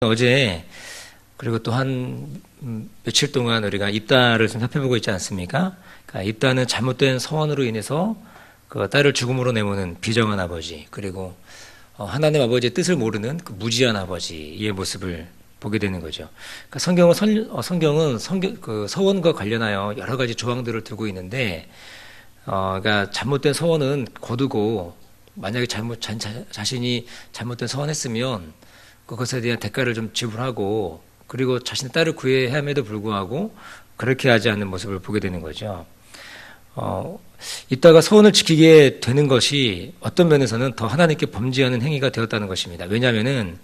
어제 그리고 또 한 며칠 동안 우리가 입다를 좀 살펴보고 있지 않습니까? 그러니까 입다는 잘못된 서원으로 인해서 그 딸을 죽음으로 내모는 비정한 아버지, 그리고 하나님 아버지의 뜻을 모르는 그 무지한 아버지의 모습을 보게 되는 거죠. 그러니까 성경은 그 서원과 관련하여 여러 가지 조항들을 두고 있는데, 그러니까 잘못된 서원은 거두고 만약에 자신이 잘못된 서원했으면 그것에 대한 대가를 좀 지불하고, 그리고 자신의 딸을 구해야 함에도 불구하고 그렇게 하지 않는 모습을 보게 되는 거죠. 이따가 서원을 지키게 되는 것이 어떤 면에서는 더 하나님께 범죄하는 행위가 되었다는 것입니다. 왜냐하면은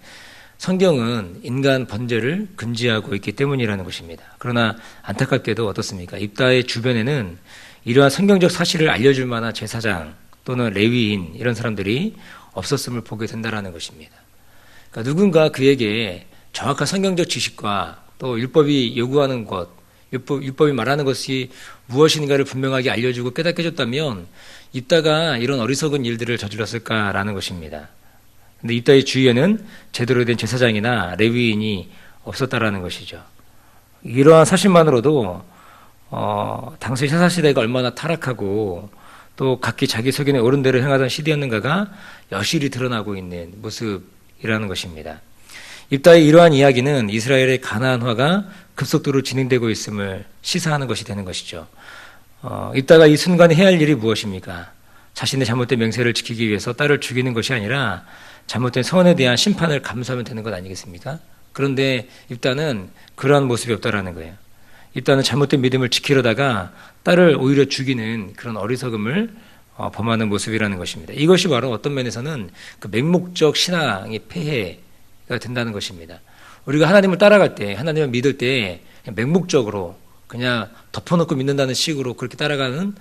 성경은 인간 번제를 금지하고 있기 때문이라는 것입니다. 그러나 안타깝게도 어떻습니까? 입다의 주변에는 이러한 성경적 사실을 알려줄 만한 제사장 또는 레위인, 이런 사람들이 없었음을 보게 된다는 것입니다. 그러니까 누군가 그에게 정확한 성경적 지식과 또 율법이 요구하는 것, 율법이 말하는 것이 무엇인가를 분명하게 알려주고 깨닫게 해줬다면 입다가 이런 어리석은 일들을 저질렀을까라는 것입니다. 근데 입다의 주위에는 제대로 된 제사장이나 레위인이 없었다라는 것이죠. 이러한 사실만으로도 당시 사사시대가 얼마나 타락하고 또 각기 자기 소견에 옳은 대로 행하던 시대였는가가 여실히 드러나고 있는 모습이라는 것입니다. 입다의 이러한 이야기는 이스라엘의 가나안화가 급속도로 진행되고 있음을 시사하는 것이 되는 것이죠. 입다가 이 순간에 해야 할 일이 무엇입니까? 자신의 잘못된 명세를 지키기 위해서 딸을 죽이는 것이 아니라 잘못된 서원에 대한 심판을 감수하면 되는 것 아니겠습니까? 그런데 입다는 그러한 모습이 없다라는 거예요. 입다는 잘못된 믿음을 지키려다가 딸을 오히려 죽이는 그런 어리석음을 범하는 모습이라는 것입니다. 이것이 바로 어떤 면에서는 그 맹목적 신앙의 폐해가 된다는 것입니다. 우리가 하나님을 따라갈 때, 하나님을 믿을 때 맹목적으로 그냥 덮어놓고 믿는다는 식으로 그렇게 따라가는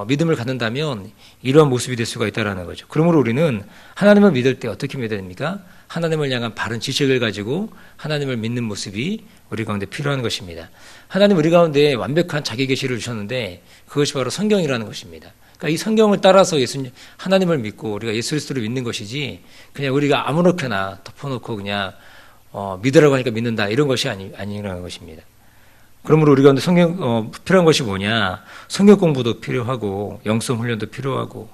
믿음을 갖는다면 이러한 모습이 될 수가 있다는 거죠. 그러므로 우리는 하나님을 믿을 때 어떻게 믿어야 됩니까? 하나님을 향한 바른 지식을 가지고 하나님을 믿는 모습이 우리 가운데 필요한 것입니다. 하나님 우리 가운데 완벽한 자기 계시를 주셨는데 그것이 바로 성경이라는 것입니다. 그러니까 이 성경을 따라서 하나님을 믿고 우리가 예수 그리스도를 믿는 것이지, 그냥 우리가 아무렇게나 덮어놓고 그냥 믿으라고 하니까 믿는다, 이런 것이 아니라는 것입니다. 그러므로 우리가 필요한 것이 뭐냐? 성경 공부도 필요하고, 영성 훈련도 필요하고,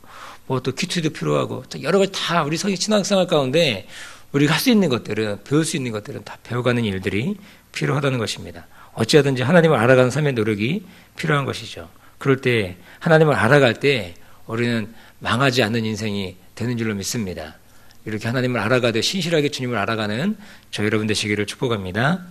뭐 또 큐티도 필요하고, 여러 가지 다 우리 신앙생활 가운데 우리가 할 수 있는 것들은, 배울 수 있는 것들은 다 배워가는 일들이 필요하다는 것입니다. 어찌하든지 하나님을 알아가는 삶의 노력이 필요한 것이죠. 그럴 때 하나님을 알아갈 때 우리는 망하지 않는 인생이 되는 줄로 믿습니다. 이렇게 하나님을 알아가되 신실하게 주님을 알아가는 저 여러분 되시기를 축복합니다.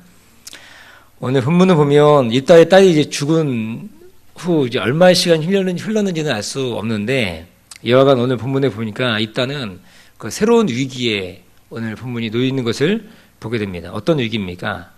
오늘 본문을 보면 입다의 딸이 이제 죽은 후 이제 얼마의 시간이 흘렀는지는 알 수 없는데, 여하간 오늘 본문에 보니까 입다는 그 새로운 위기에 오늘 본문이 놓여 있는 것을 보게 됩니다. 어떤 위기입니까?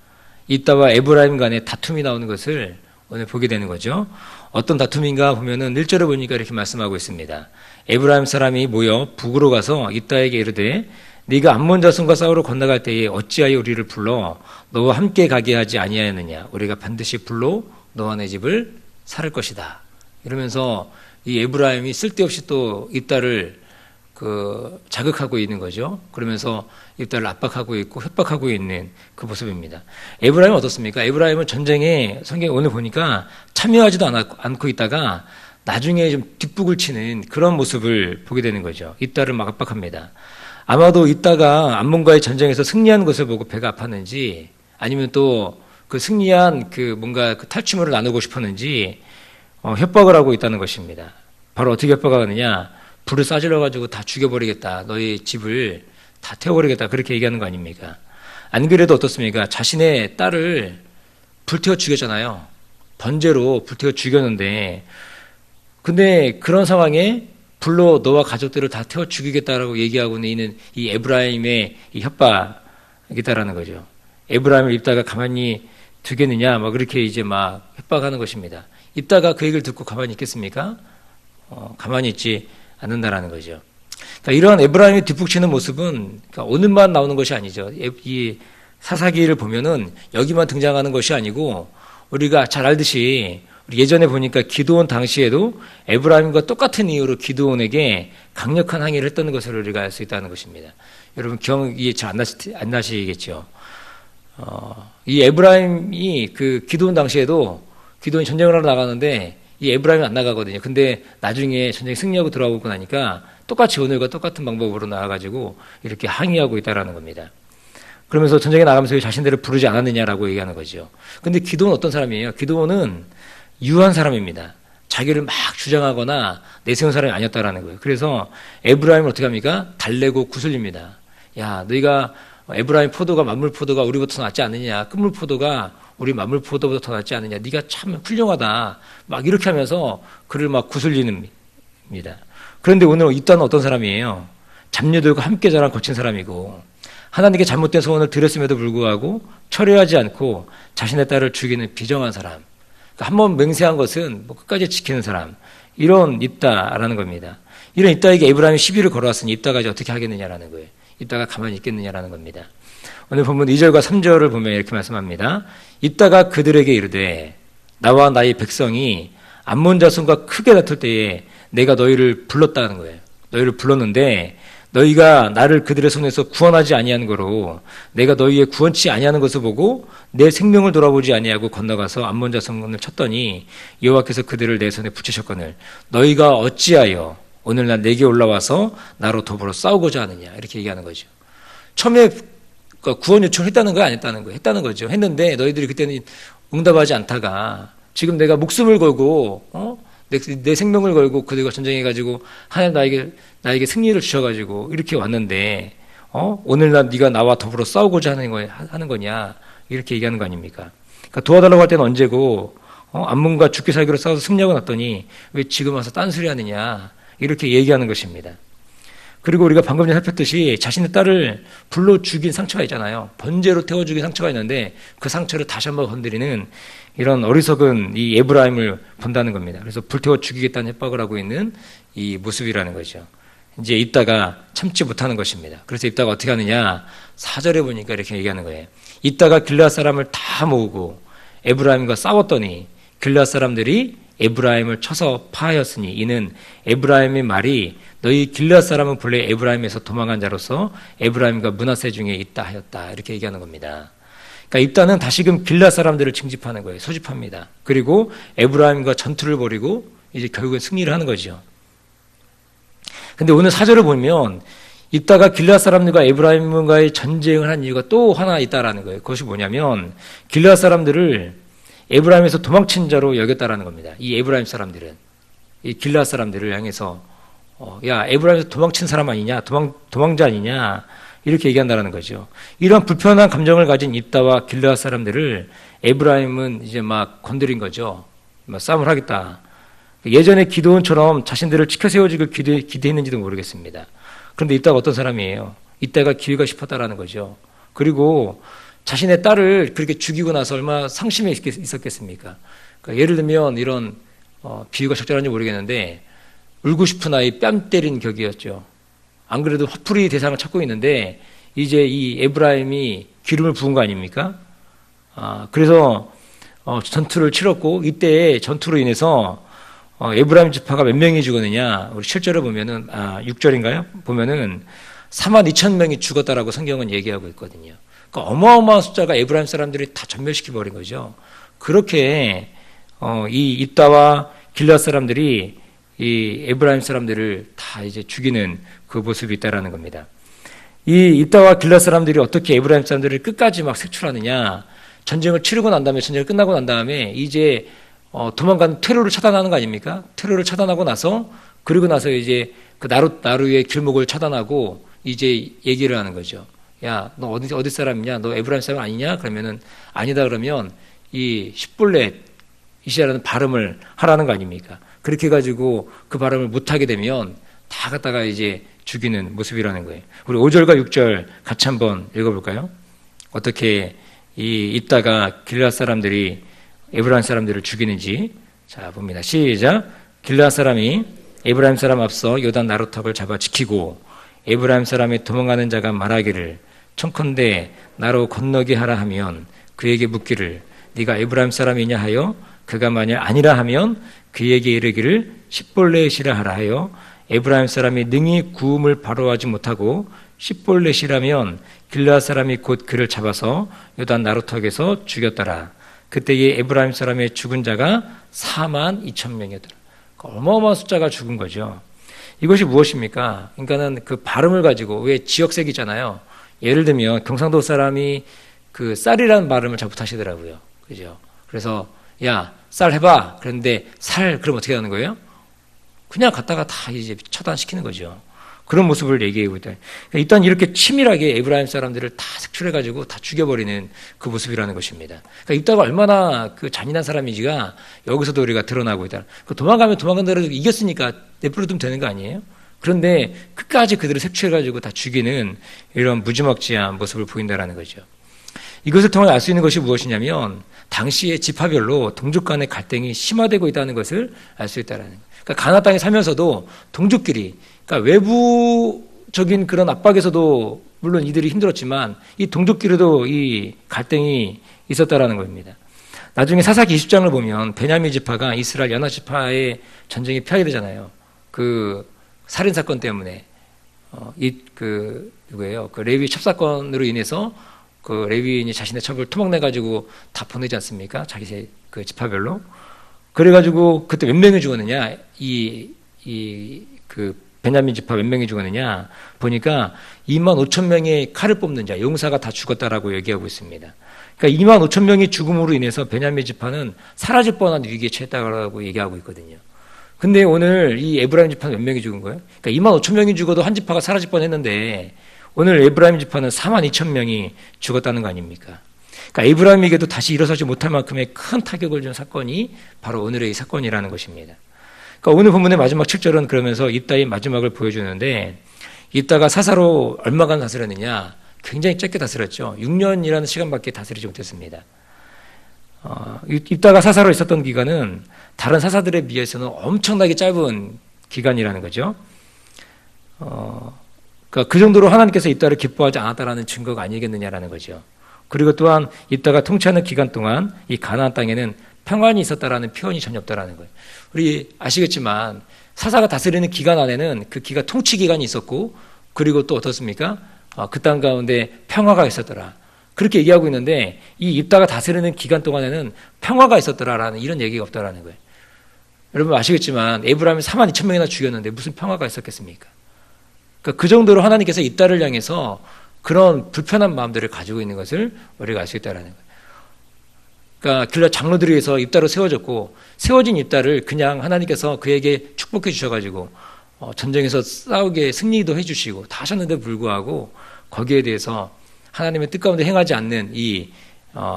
입다와 에브라임 간의 다툼이 나오는 것을 오늘 보게 되는 거죠. 어떤 다툼인가 보면은 1절에 보니까 이렇게 말씀하고 있습니다. 에브라임 사람이 모여 북으로 가서 입다에게 이르되 네가 암몬 자손과 싸우러 건너갈 때에 어찌하여 우리를 불러 너와 함께 가게 하지 아니하였느냐? 우리가 반드시 불러 너와 내 집을 살을 것이다. 이러면서 이 에브라임이 쓸데없이 또 입다를 자극하고 있는 거죠. 그러면서 입다를 압박하고 있고 협박하고 있는 그 모습입니다. 에브라임은 어떻습니까? 에브라임은 전쟁에 성경 오늘 보니까 참여하지도 않고 있다가 나중에 좀 뒷북을 치는 그런 모습을 보게 되는 거죠. 입다를 막 압박합니다. 아마도 입다가 암몬과의 전쟁에서 승리한 것을 보고 배가 아팠는지, 아니면 또 그 승리한 뭔가 탈취물을 나누고 싶었는지 협박을 하고 있다는 것입니다. 바로 어떻게 협박하느냐? 불을 쏴질러가지고 다 죽여버리겠다. 너희 집을 다 태워버리겠다. 그렇게 얘기하는 거 아닙니까? 안 그래도 어떻습니까? 자신의 딸을 불태워 죽였잖아요. 번제로 불태워 죽였는데, 근데 그런 상황에 불로 너와 가족들을 다 태워 죽이겠다라고 얘기하고 있는 이 에브라임의 이 협박이다라는 거죠. 에브라임을 입다가 가만히 두겠느냐? 막 그렇게 이제 막 협박하는 것입니다. 입다가 그 얘기를 듣고 가만히 있겠습니까? 가만히 있지 않는다라는 거죠. 그러니까 이러한 에브라임이 뒷북치는 모습은 오늘만 나오는 것이 아니죠. 이 사사기를 보면은 여기만 등장하는 것이 아니고, 우리가 잘 알듯이 예전에 보니까 기드온 당시에도 에브라임과 똑같은 이유로 기드온에게 강력한 항의를 했던 것을 우리가 알 수 있다는 것입니다. 여러분 기억이 잘 안 나시겠죠. 이 에브라임이 그 기드온 당시에도 기드온이 전쟁을 하러 나가는데 이 에브라임이 안 나가거든요. 근데 나중에 전쟁 승리하고 돌아오고 나니까 똑같이 오늘과 똑같은 방법으로 나와가지고 이렇게 항의하고 있다라는 겁니다. 그러면서 전쟁에 나가면서 자신들을 부르지 않았느냐라고 얘기하는 거죠. 근데 기드온은 어떤 사람이에요? 기드온은 유한 사람입니다. 자기를 막 주장하거나 내세운 사람이 아니었다라는 거예요. 그래서 에브라임을 어떻게 합니까? 달래고 구슬립니다. 야, 너희가 에브라임 포도가 만물 포도가 우리보다 더 낫지 않느냐? 끝물 포도가 우리 만물 포도보다 더 낫지 않느냐? 네가 참 훌륭하다. 막 이렇게 하면서 그를 막 구슬리는 입니다. 그런데 오늘 입다는 어떤 사람이에요? 잡녀들과 함께 자란 거친 사람이고 하나님께 잘못된 소원을 드렸음에도 불구하고 철회하지 않고 자신의 딸을 죽이는 비정한 사람. 그러니까 한번 맹세한 것은 뭐 끝까지 지키는 사람. 이런 입다라는 겁니다. 이런 입다에게 에브라임이 시비를 걸어왔으니 입다가 이제 어떻게 하겠느냐라는 거예요. 입다가 가만히 있겠느냐라는 겁니다. 오늘 본문 2절과 3절을 보면 이렇게 말씀합니다. 입다가 그들에게 이르되 나와 나의 백성이 암몬 자손과 크게 다툴 때에 내가 너희를 불렀다는 거예요. 너희를 불렀는데 너희가 나를 그들의 손에서 구원하지 아니한 거로 내가 너희의 구원치 아니하는 것을 보고 내 생명을 돌아보지 아니하고 건너가서 암몬 자손을 쳤더니 여호와께서 그들을 내 손에 붙이셨거늘 너희가 어찌하여 오늘날 내게 올라와서 나로 더불어 싸우고자 하느냐 이렇게 얘기하는 거죠. 처음에 구원 요청했다는 거 아니었다는 거예요. 했다는 거죠. 했는데 너희들이 그때는 응답하지 않다가 지금 내가 목숨을 걸고 내 생명을 걸고 그들과 전쟁해가지고 하나님 나에게 승리를 주셔가지고 이렇게 왔는데 오늘날 네가 나와 더불어 싸우고자 하는 거냐 이렇게 얘기하는 거 아닙니까? 그러니까 도와달라고 할 때는 언제고 암몬과 죽기 살기로 싸워서 승리하고 났더니 왜 지금 와서 딴소리 하느냐 이렇게 얘기하는 것입니다. 그리고 우리가 방금 전에 살폈듯이 자신의 딸을 불로 죽인 상처가 있잖아요. 번제로 태워 죽인 상처가 있는데 그 상처를 다시 한번 건드리는 이런 어리석은 이 에브라임을 본다는 겁니다. 그래서 불태워 죽이겠다는 협박을 하고 있는 이 모습이라는 거죠. 이제 입다가 참지 못하는 것입니다. 그래서 입다가 어떻게 하느냐? 4절에 보니까 이렇게 얘기하는 거예요. 입다가 길앗 사람을 다 모으고 에브라임과 싸웠더니 길앗 사람들이 에브라임을 쳐서 파하였으니 이는 에브라임의 말이 너희 길앗 사람은 본래 에브라임에서 도망한 자로서 에브라임과 므낫세 중에 있다 하였다 이렇게 얘기하는 겁니다. 그러니까 입다는 다시금 길앗 사람들을 징집하는 거예요. 소집합니다. 그리고 에브라임과 전투를 벌이고 이제 결국엔 승리를 하는 거죠. 근데 오늘 4절을 보면 입다가 길앗 사람들과 에브라임과의 전쟁을 한 이유가 또 하나 있다라는 거예요. 그것이 뭐냐면 길앗 사람들을 에브라임에서 도망친 자로 여겼다라는 겁니다. 이 에브라임 사람들은 이 길앗 사람들을 향해서 야 에브라임에서 도망친 사람 아니냐 도망자 아니냐 이렇게 얘기한다는 거죠. 이런 불편한 감정을 가진 입다와 길앗 사람들을 에브라임은 이제 막 건드린 거죠. 막 싸움을 하겠다. 예전에 기드온처럼 자신들을 지켜 세워주길 기대했는지도 모르겠습니다. 그런데 입다가 어떤 사람이에요? 입다가 기회가 싶었다라는 거죠. 그리고 자신의 딸을 그렇게 죽이고 나서 얼마나 상심해 있었겠습니까? 그러니까 예를 들면 이런 비유가 적절한지 모르겠는데 울고 싶은 아이 뺨 때린 격이었죠. 안 그래도 화풀이 대상을 찾고 있는데 이제 이 에브라임이 기름을 부은 거 아닙니까? 그래서 전투를 치렀고 이때 전투로 인해서 에브라임 지파가 몇 명이 죽었느냐? 우리 7절을 보면은 6절인가요? 보면은 42,000명이 죽었다라고 성경은 얘기하고 있거든요. 그러니까 어마어마한 숫자가 에브라임 사람들이 다 전멸시켜 버린 거죠. 그렇게 이 입다와 길앗 사람들이 이 에브라임 사람들을 다 이제 죽이는 그 모습이 있다라는 겁니다. 이 입다와 길앗 사람들이 어떻게 에브라임 사람들을 끝까지 막 색출하느냐? 전쟁을 치르고 난 다음에 전쟁이 끝나고 난 다음에 이제 도망간 테러를 차단하는 거 아닙니까? 테러를 차단하고 나서 그리고 나서 이제 그 나루의 길목을 차단하고 이제 얘기를 하는 거죠. 야, 너 어디 사람이냐? 너 에브라임 사람 아니냐? 그러면은 아니다 그러면 이 십볼렛이라는 발음을 하라는 거 아닙니까? 그렇게 해가지고 그 발음을 못하게 되면 다 갖다가 이제 죽이는 모습이라는 거예요. 우리 5절과 6절 같이 한번 읽어볼까요? 어떻게 이 입다가 길앗 사람들이 에브라임 사람들을 죽이는지 자 봅니다. 시작. 길앗 사람이 에브라임 사람 앞서 요단 나루턱을 잡아 지키고 에브라임 사람이 도망가는 자가 말하기를 청컨대 나로 건너게 하라 하면 그에게 묻기를 네가 에브라임 사람이냐 하여 그가 만일 아니라 하면 그에게 이르기를 십볼렛이라 하라 하여 에브라임 사람이 능히 구음을 바로하지 못하고 십볼렛이라면 길르앗 사람이 곧 그를 잡아서 요단 나루턱에서 죽였더라. 그때에 에브라임 사람의 죽은 자가 4만 2천 명이었더라. 어마어마한 숫자가 죽은 거죠. 이것이 무엇입니까? 그러니까는 그 발음을 가지고, 왜 지역색이 있잖아요. 예를 들면 경상도 사람이 그 쌀이라는 발음을 잘 못하시더라고요. 그죠? 그래서 야, 쌀 해봐. 그런데 살 그럼 어떻게 하는 거예요? 그냥 갖다가 다 이제 처단시키는 거죠. 그런 모습을 얘기하고 있다. 그러니까 일단 이렇게 치밀하게 에브라임 사람들을 다 색출해가지고 다 죽여버리는 그 모습이라는 것입니다. 그러니까 입다가 얼마나 그 잔인한 사람인지가 여기서도 우리가 드러나고 있다. 도망가면 도망간 대로 이겼으니까 내버려두면 되는 거 아니에요? 그런데 끝까지 그들을 색출해가지고 다 죽이는 이런 무지막지한 모습을 보인다는 거죠. 이것을 통해 알 수 있는 것이 무엇이냐면 당시의 지파별로 동족 간의 갈등이 심화되고 있다는 것을 알 수 있다는 거예요. 그러니까 가나안 땅에 살면서도 동족끼리, 그러니까 외부적인 그런 압박에서도 물론 이들이 힘들었지만 이 동족끼리도 이 갈등이 있었다라는 겁니다. 나중에 사사기 20장을 보면 베냐민 지파가 이스라엘 연합 지파의 전쟁이 피하게 되잖아요. 그 살인 사건 때문에 누구예요? 그 레위 첩사건으로 인해서 그 레위인이 자신의 첩을 토막내 가지고 다 보내지 않습니까? 자기 그 지파별로. 그래가지고 그때 몇 명이 죽었느냐? 그 베냐민 지파 몇 명이 죽었느냐? 보니까 2만 5천 명의 칼을 뽑는 자, 용사가 다 죽었다라고 얘기하고 있습니다. 그러니까 2만 5천 명이 죽음으로 인해서 베냐민 지파는 사라질 뻔한 위기에 처했다고 얘기하고 있거든요. 근데 오늘 이 에브라임 지파는 몇 명이 죽은 거예요? 그러니까 2만 5천 명이 죽어도 한 지파가 사라질 뻔했는데 오늘 에브라임 지파는 4만 2천 명이 죽었다는 거 아닙니까? 그러니까 에브라임에게도 다시 일어서지 못할 만큼의 큰 타격을 준 사건이 바로 오늘의 이 사건이라는 것입니다. 그러니까 오늘 본문의 마지막 7절은 그러면서 입다의 마지막을 보여주는데 입다가 사사로 얼마간 다스렸느냐? 굉장히 짧게 다스렸죠. 6년이라는 시간밖에 다스리지 못했습니다. 입다가 사사로 있었던 기간은 다른 사사들에 비해서는 엄청나게 짧은 기간이라는 거죠. 그러니까 그 정도로 하나님께서 입다를 기뻐하지 않았다라는 증거가 아니겠느냐라는 거죠. 그리고 또한 입다가 통치하는 기간 동안 이 가나안 땅에는 평안이 있었다라는 표현이 전혀 없다라는 거예요. 우리 아시겠지만 사사가 다스리는 기간 안에는 그 기간 통치 기간이 있었고 그리고 또 어떻습니까? 그 땅 가운데 평화가 있었더라. 그렇게 얘기하고 있는데 이 입다가 다스리는 기간 동안에는 평화가 있었더라라는 이런 얘기가 없다라는 거예요. 여러분 아시겠지만 에브라임이 4만 2천 명이나 죽였는데 무슨 평화가 있었겠습니까? 그러니까 그 정도로 하나님께서 입다를 향해서 그런 불편한 마음들을 가지고 있는 것을 우리가 알 수 있다는 거예요. 그러니까 길라 장로들에 의해서 입다로 세워졌고 세워진 입다를 그냥 하나님께서 그에게 축복해 주셔가지고 전쟁에서 싸우게 승리도 해주시고 다 하셨는데 불구하고 거기에 대해서 하나님의 뜻 가운데 행하지 않는 이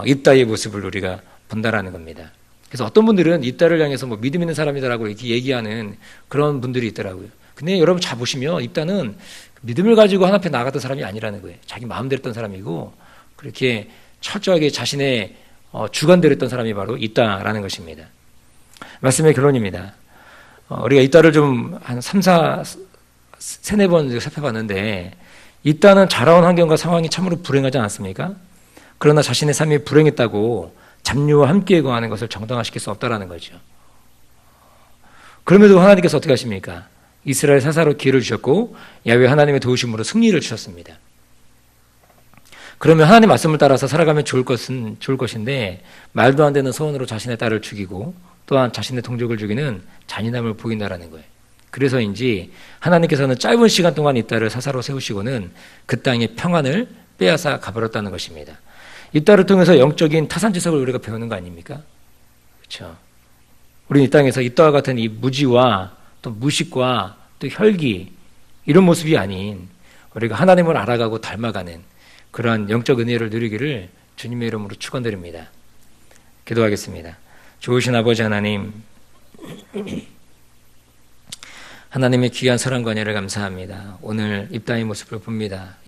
입다의 모습을 우리가 본다라는 겁니다. 그래서 어떤 분들은 입다를 향해서 뭐 믿음 있는 사람이다라고 이렇게 얘기하는 그런 분들이 있더라고요. 근데 여러분 잘 보시면 입다는 믿음을 가지고 하나님 앞에 나갔던 사람이 아니라는 거예요. 자기 마음대로 했던 사람이고 그렇게 철저하게 자신의 주관대로 했던 사람이 바로 입다라는 것입니다. 말씀의 결론입니다. 우리가 입다를 좀 한 3, 4번 살펴봤는데 입다는 자라온 환경과 상황이 참으로 불행하지 않았습니까? 그러나 자신의 삶이 불행했다고 잡류와 함께 거하는 것을 정당화시킬 수 없다라는 거죠. 그럼에도 하나님께서 어떻게 하십니까? 이스라엘 사사로 기회를 주셨고 야훼 하나님의 도우심으로 승리를 주셨습니다. 그러면 하나님 말씀을 따라서 살아가면 좋을 것인데 말도 안 되는 소원으로 자신의 딸을 죽이고 또한 자신의 동족을 죽이는 잔인함을 보인다라는 거예요. 그래서인지 하나님께서는 짧은 시간 동안 이 딸을 사사로 세우시고는 그 땅의 평안을 빼앗아 가버렸다는 것입니다. 이 딸을 통해서 영적인 타산지석을 우리가 배우는 거 아닙니까? 그렇죠. 우리는 이 땅에서 이 딸과 같은 이 무지와 또 무식과 또 혈기 이런 모습이 아닌 우리가 하나님을 알아가고 닮아가는 그러한 영적 은혜를 누리기를 주님의 이름으로 축원드립니다. 기도하겠습니다. 좋으신 아버지 하나님, 하나님의 귀한 사랑과 은혜를 감사합니다. 오늘 입다의 모습을 봅니다.